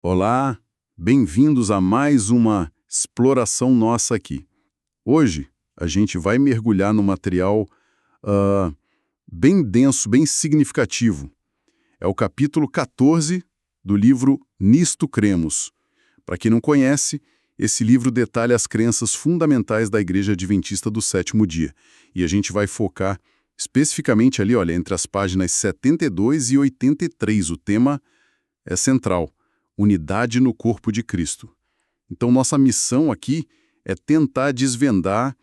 Olá, bem-vindos a mais uma exploração nossa aqui. Hoje a gente vai mergulhar no material ah, bem denso, bem significativo. É o capítulo 14 do livro Nisto Cremos. Para quem não conhece, esse livro detalha as crenças fundamentais da Igreja Adventista do Sétimo Dia. E a gente vai focar especificamente ali, olha, entre as páginas 72 e 83. O tema é central: unidade no corpo de Cristo. Então, nossa missão aqui é tentar desvendar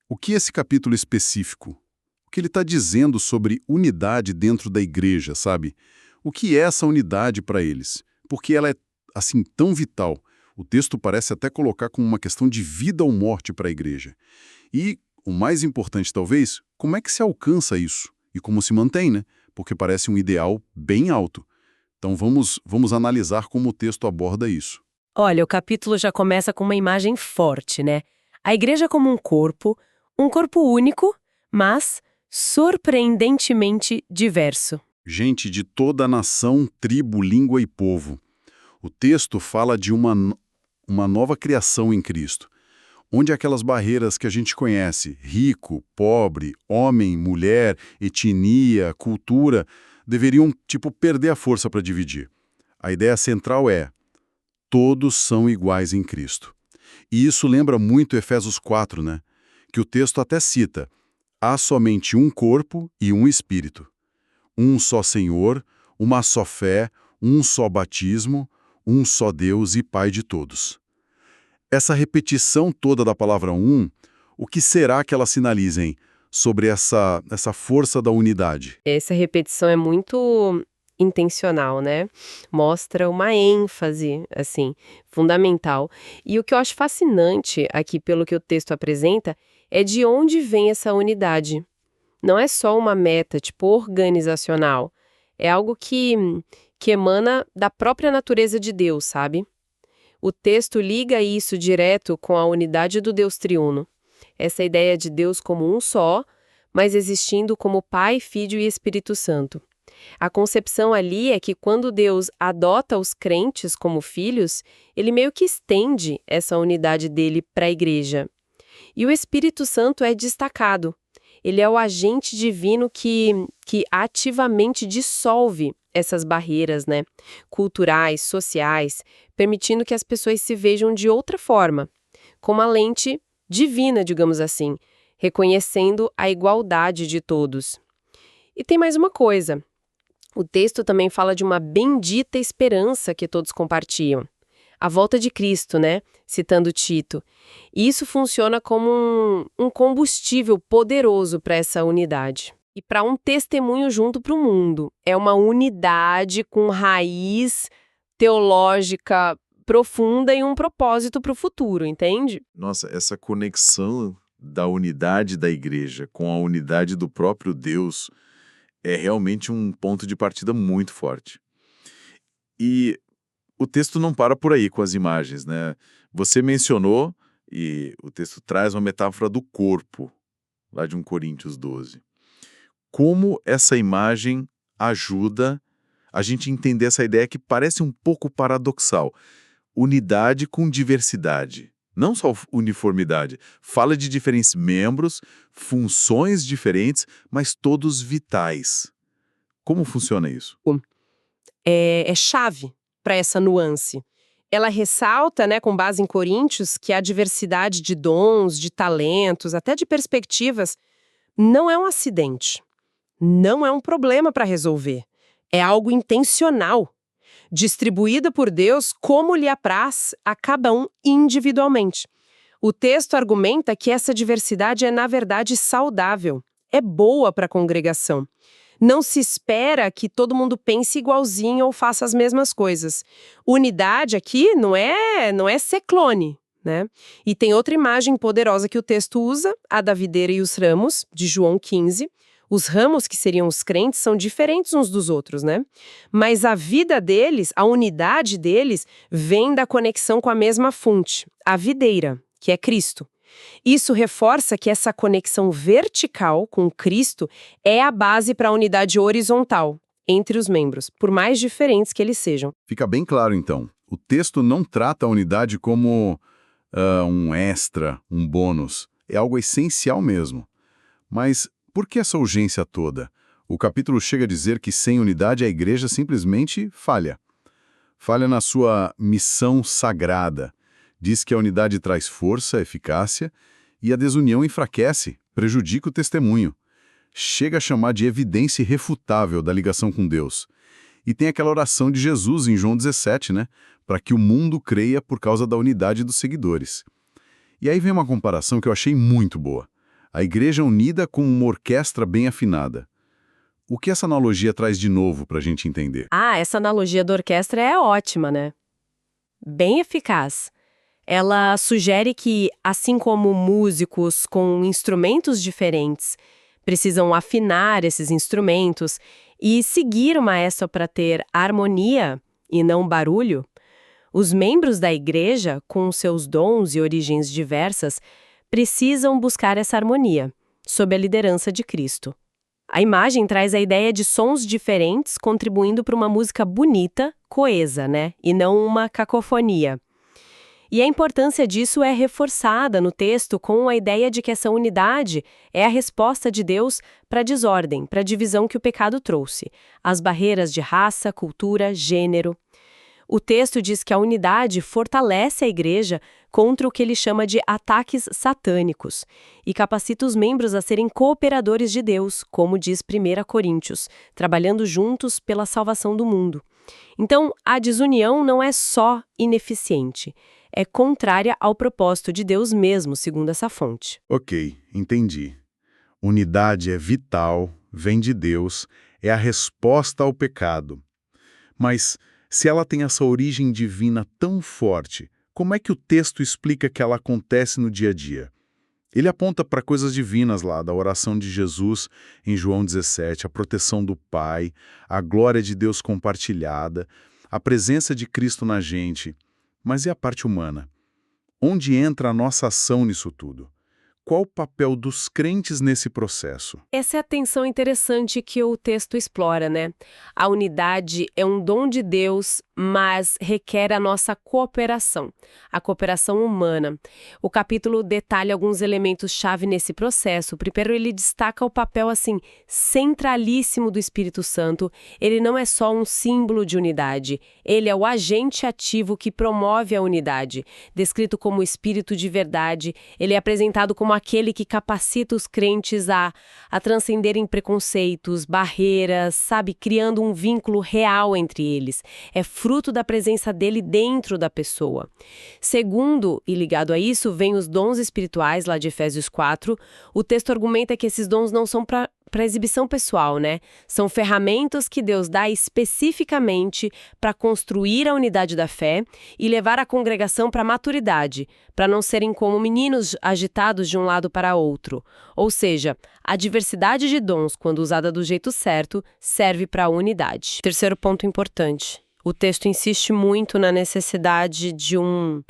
o que esse capítulo específico, o que ele está dizendo sobre unidade dentro da igreja, sabe? O que é essa unidade para eles? Porque ela é, assim, tão vital. O texto parece até colocar como uma questão de vida ou morte para a igreja. E, o mais importante talvez, como é que se alcança isso? E como se mantém, né? Porque parece um ideal bem alto. Então vamos analisar como o texto aborda isso. Olha, o capítulo já começa com uma imagem forte, né? A igreja como um corpo único, mas surpreendentemente diverso. Gente de toda a nação, tribo, língua e povo. O texto fala de uma nova criação em Cristo, onde aquelas barreiras que a gente conhece, rico, pobre, homem, mulher, etnia, cultura, deveriam, perder a força para dividir. A ideia central é: todos são iguais em Cristo. E isso lembra muito Efésios 4, né? Que o texto até cita: há somente um corpo e um espírito. Um só Senhor, uma só fé, um só batismo, um só Deus e Pai de todos. Essa repetição toda da palavra um, o que será que ela sinaliza, hein? Sobre essa força da unidade? Essa repetição é muito intencional, né? Mostra uma ênfase, assim, fundamental. E o que eu acho fascinante aqui, pelo que o texto apresenta, é de onde vem essa unidade. Não é só uma meta, tipo, organizacional. É algo que emana da própria natureza de Deus, sabe? O texto liga isso direto com a unidade do Deus triuno. Essa ideia de Deus como um só, mas existindo como Pai, Filho e Espírito Santo. A concepção ali é que quando Deus adota os crentes como filhos, ele meio que estende essa unidade dele para a igreja. E o Espírito Santo é destacado. Ele é o agente divino que ativamente dissolve essas barreiras, né? Culturais, sociais, permitindo que as pessoas se vejam de outra forma, com uma lente divina, digamos assim, reconhecendo a igualdade de todos. E tem mais uma coisa. O texto também fala de uma bendita esperança que todos compartilham. A volta de Cristo, né? Citando Tito. E isso funciona como um combustível poderoso para essa unidade. E para um testemunho junto para o mundo. É uma unidade com raiz teológica profunda e um propósito para o futuro, entende? Nossa, essa conexão da unidade da igreja com a unidade do próprio Deus é realmente um ponto de partida muito forte. E o texto não para por aí com as imagens, né? Você mencionou, e o texto traz uma metáfora do corpo, lá de 1 Coríntios 12. Como essa imagem ajuda a gente a entender essa ideia que parece um pouco paradoxal. Unidade com diversidade. Não só uniformidade. Fala de diferentes membros, funções diferentes, mas todos vitais. Como funciona isso? É chave para essa nuance. Ela ressalta, né, com base em Coríntios, que a diversidade de dons, de talentos, até de perspectivas, não é um acidente. Não é um problema para resolver. É algo intencional, distribuída por Deus como lhe apraz a cada um individualmente. O texto argumenta que essa diversidade é, na verdade, saudável, é boa para a congregação. Não se espera que todo mundo pense igualzinho ou faça as mesmas coisas. Unidade aqui não é ser clone, né? E tem outra imagem poderosa que o texto usa, a da videira e os ramos, de João 15. Os ramos, que seriam os crentes, são diferentes uns dos outros, né? Mas a vida deles, a unidade deles, vem da conexão com a mesma fonte, a videira, que é Cristo. Isso reforça que essa conexão vertical com Cristo é a base para a unidade horizontal entre os membros, por mais diferentes que eles sejam. Fica bem claro, então. O texto não trata a unidade como um extra, um bônus. É algo essencial mesmo. Mas por que essa urgência toda? O capítulo chega a dizer que sem unidade a igreja simplesmente falha. Falha na sua missão sagrada. Diz que a unidade traz força, eficácia, e a desunião enfraquece, prejudica o testemunho. Chega a chamar de evidência irrefutável da ligação com Deus. E tem aquela oração de Jesus em João 17, né? Para que o mundo creia por causa da unidade dos seguidores. E aí vem uma comparação que eu achei muito boa. A igreja unida com uma orquestra bem afinada. O que essa analogia traz de novo para a gente entender? Essa analogia da orquestra é ótima, né? Bem eficaz. Ela sugere que, assim como músicos com instrumentos diferentes precisam afinar esses instrumentos e seguir o maestro para ter harmonia e não barulho, os membros da igreja, com seus dons e origens diversas, precisam buscar essa harmonia, sob a liderança de Cristo. A imagem traz a ideia de sons diferentes contribuindo para uma música bonita, coesa, né? E não uma cacofonia. E a importância disso é reforçada no texto com a ideia de que essa unidade é a resposta de Deus para a desordem, para a divisão que o pecado trouxe, as barreiras de raça, cultura, gênero. O texto diz que a unidade fortalece a igreja contra o que ele chama de ataques satânicos e capacita os membros a serem cooperadores de Deus, como diz 1 Coríntios, trabalhando juntos pela salvação do mundo. Então, a desunião não é só ineficiente, é contrária ao propósito de Deus mesmo, segundo essa fonte. Ok, entendi. Unidade é vital, vem de Deus, é a resposta ao pecado. Mas se ela tem essa origem divina tão forte, como é que o texto explica que ela acontece no dia a dia? Ele aponta para coisas divinas lá, da oração de Jesus em João 17, a proteção do Pai, a glória de Deus compartilhada, a presença de Cristo na gente. Mas e a parte humana? Onde entra a nossa ação nisso tudo? Qual o papel dos crentes nesse processo? Essa é a tensão interessante que o texto explora, né? A unidade é um dom de Deus, mas requer a nossa cooperação, a cooperação humana. O capítulo detalha alguns elementos-chave nesse processo. Primeiro, ele destaca o papel, centralíssimo do Espírito Santo. Ele não é só um símbolo de unidade, ele é o agente ativo que promove a unidade. Descrito como Espírito de verdade, ele é apresentado como aquele que capacita os crentes a transcenderem preconceitos, barreiras, criando um vínculo real entre eles. É fruto da presença dele dentro da pessoa. Segundo, e ligado a isso, vem os dons espirituais, lá de Efésios 4. O texto argumenta que esses dons não são para exibição pessoal, né? São ferramentas que Deus dá especificamente para construir a unidade da fé e levar a congregação para a maturidade, para não serem como meninos agitados de um lado para outro. Ou seja, a diversidade de dons, quando usada do jeito certo, serve para a unidade. Terceiro ponto importante. O texto insiste muito na necessidade de um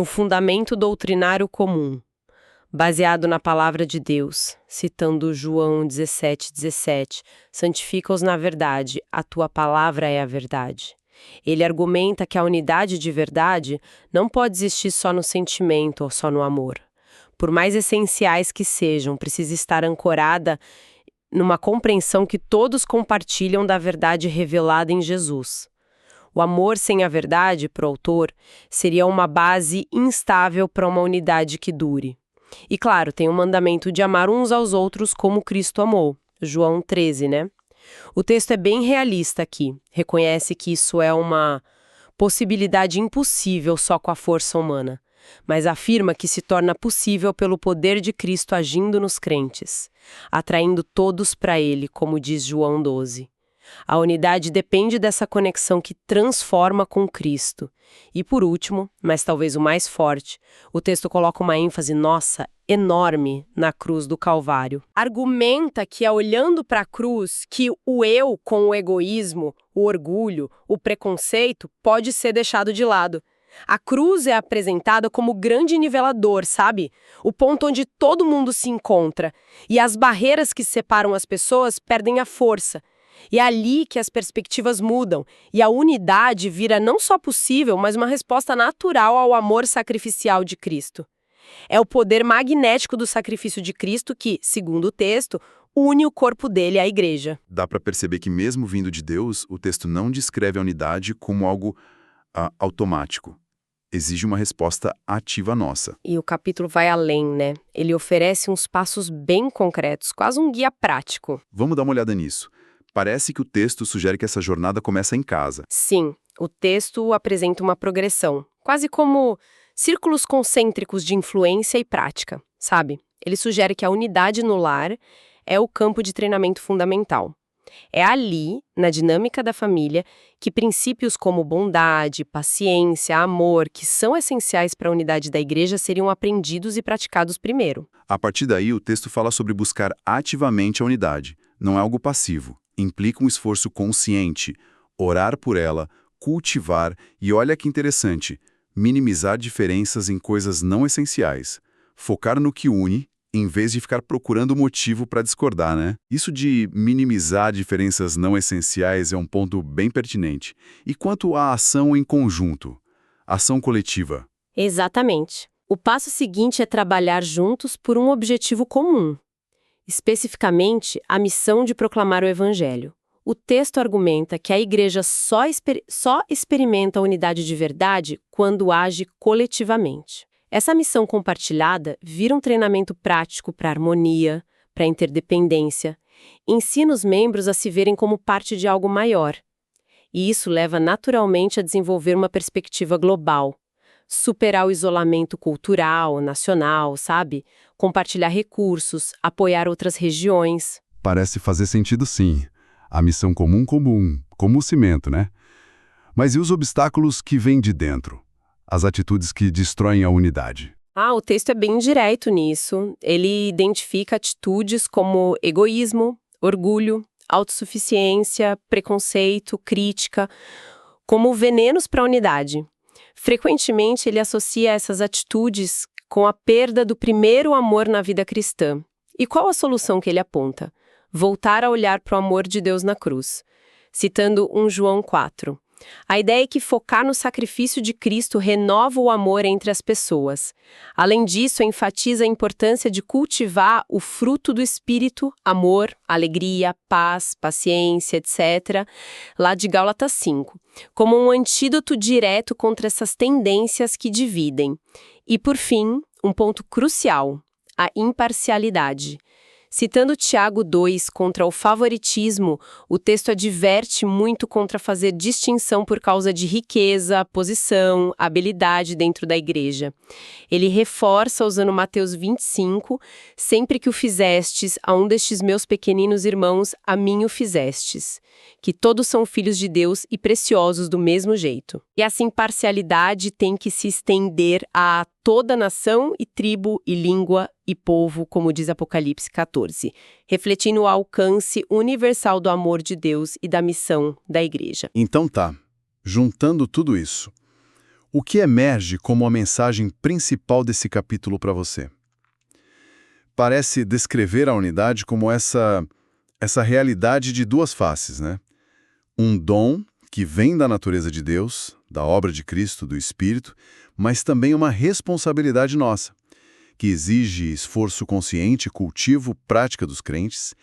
fundamento doutrinário comum, baseado na palavra de Deus, citando João 17:17, santifica-os na verdade, a tua palavra é a verdade. Ele argumenta que a unidade de verdade não pode existir só no sentimento ou só no amor. Por mais essenciais que sejam, precisa estar ancorada numa compreensão que todos compartilham da verdade revelada em Jesus. O amor sem a verdade, para o autor, seria uma base instável para uma unidade que dure. E claro, tem o mandamento de amar uns aos outros como Cristo amou, João 13, né? O texto é bem realista aqui, reconhece que isso é uma possibilidade impossível só com a força humana, mas afirma que se torna possível pelo poder de Cristo agindo nos crentes, atraindo todos para ele, como diz João 12. A unidade depende dessa conexão que transforma com Cristo. E por último, mas talvez o mais forte, o texto coloca uma ênfase, enorme na cruz do Calvário. Argumenta que é olhando para a cruz que o eu com o egoísmo, o orgulho, o preconceito pode ser deixado de lado. A cruz é apresentada como grande nivelador, sabe? O ponto onde todo mundo se encontra. E as barreiras que separam as pessoas perdem a força. E é ali que as perspectivas mudam, e a unidade vira não só possível, mas uma resposta natural ao amor sacrificial de Cristo. É o poder magnético do sacrifício de Cristo que, segundo o texto, une o corpo dele à igreja. Dá para perceber que mesmo vindo de Deus, o texto não descreve a unidade como algo automático. Exige uma resposta ativa nossa. E o capítulo vai além, né? Ele oferece uns passos bem concretos, quase um guia prático. Vamos dar uma olhada nisso. Parece que o texto sugere que essa jornada começa em casa. Sim, o texto apresenta uma progressão, quase como círculos concêntricos de influência e prática, sabe? Ele sugere que a unidade no lar é o campo de treinamento fundamental. É ali, na dinâmica da família, que princípios como bondade, paciência, amor, que são essenciais para a unidade da igreja, seriam aprendidos e praticados primeiro. A partir daí, o texto fala sobre buscar ativamente a unidade. Não é algo passivo. Implica um esforço consciente, orar por ela, cultivar e, olha que interessante, minimizar diferenças em coisas não essenciais. Focar no que une, em vez de ficar procurando motivo para discordar, né? Isso de minimizar diferenças não essenciais é um ponto bem pertinente. E quanto à ação em conjunto? Ação coletiva? Exatamente. O passo seguinte é trabalhar juntos por um objetivo comum. Especificamente, a missão de proclamar o Evangelho. O texto argumenta que a igreja só experimenta a unidade de verdade quando age coletivamente. Essa missão compartilhada vira um treinamento prático para harmonia, para interdependência, ensina os membros a se verem como parte de algo maior. E isso leva naturalmente a desenvolver uma perspectiva global, superar o isolamento cultural, nacional, sabe? Compartilhar recursos, apoiar outras regiões. Parece fazer sentido sim. A missão comum, como o cimento, né? Mas e os obstáculos que vêm de dentro? As atitudes que destroem a unidade? O texto é bem direto nisso. Ele identifica atitudes como egoísmo, orgulho, autossuficiência, preconceito, crítica, como venenos para a unidade. Frequentemente, ele associa essas atitudes com a perda do primeiro amor na vida cristã. E qual a solução que ele aponta? Voltar a olhar para o amor de Deus na cruz. Citando 1 João 4. A ideia é que focar no sacrifício de Cristo renova o amor entre as pessoas. Além disso, enfatiza a importância de cultivar o fruto do Espírito, amor, alegria, paz, paciência, etc., lá de Gálatas 5, como um antídoto direto contra essas tendências que dividem. E, por fim, um ponto crucial, a imparcialidade. Citando Tiago 2 contra o favoritismo, o texto adverte muito contra fazer distinção por causa de riqueza, posição, habilidade dentro da igreja. Ele reforça usando Mateus 25, sempre que o fizestes a um destes meus pequeninos irmãos, a mim o fizestes. Que todos são filhos de Deus e preciosos do mesmo jeito. E essa imparcialidade tem que se estender a toda nação e tribo e língua e povo, como diz Apocalipse 14, refletindo o alcance universal do amor de Deus e da missão da igreja. Então tá, juntando tudo isso, o que emerge como a mensagem principal desse capítulo para você? Parece descrever a unidade como essa realidade de duas faces, né? Um dom que vem da natureza de Deus, da obra de Cristo, do Espírito, mas também uma responsabilidade nossa, que exige esforço consciente, cultivo, prática dos crentes.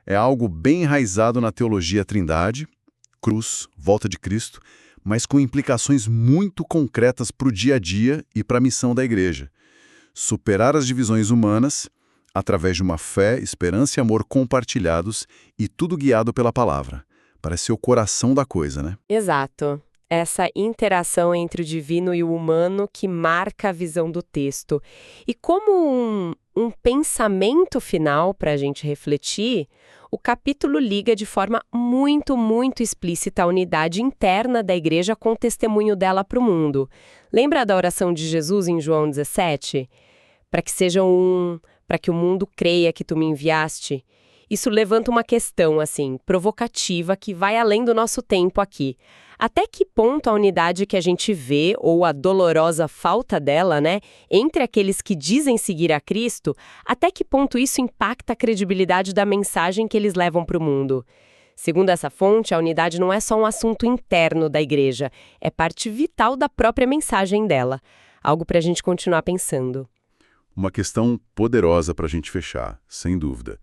É algo bem enraizado na teologia Trindade, cruz, volta de Cristo, mas com implicações muito concretas para o dia a dia e para a missão da igreja. Superar as divisões humanas através de uma fé, esperança e amor compartilhados e tudo guiado pela palavra. Parece ser o coração da coisa, né? Exato. Essa interação entre o divino e o humano que marca a visão do texto. E como um pensamento final para a gente refletir, o capítulo liga de forma muito, muito explícita a unidade interna da igreja com o testemunho dela para o mundo. Lembra da oração de Jesus em João 17? Para que sejam um, para que o mundo creia que tu me enviaste. Isso levanta uma questão, assim, provocativa que vai além do nosso tempo aqui. Até que ponto a unidade que a gente vê, ou a dolorosa falta dela, né, entre aqueles que dizem seguir a Cristo, até que ponto isso impacta a credibilidade da mensagem que eles levam para o mundo? Segundo essa fonte, a unidade não é só um assunto interno da igreja, é parte vital da própria mensagem dela. Algo para a gente continuar pensando. Uma questão poderosa para a gente fechar, sem dúvida.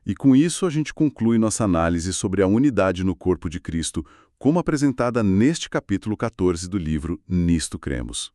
E com isso a gente conclui nossa análise sobre a unidade no corpo de Cristo, como apresentada neste capítulo 14 do livro Nisto Cremos.